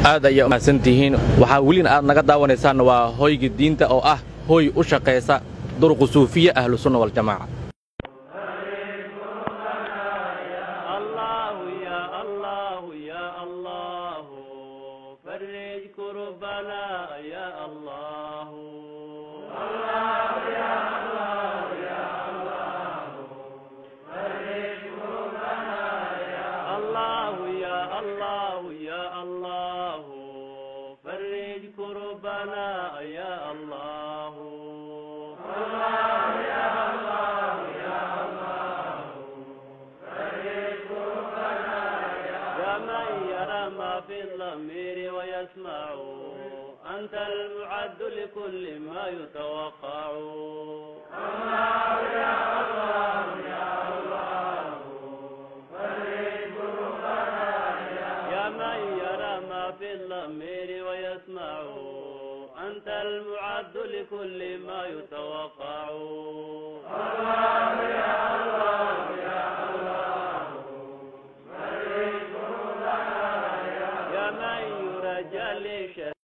aad ay umahsantihiin waxa waliin aad naga daawanaysaan waa hoyga diinta oo ah hoy u shaqeysa durqu suufiya ahlu sunna wal jamaa أنت المعد لكل ما يتوقع الله يا الله يا الله فرج كربنا يا من يرى ما في الضمير ويسمع أنت المعد لكل ما يتوقع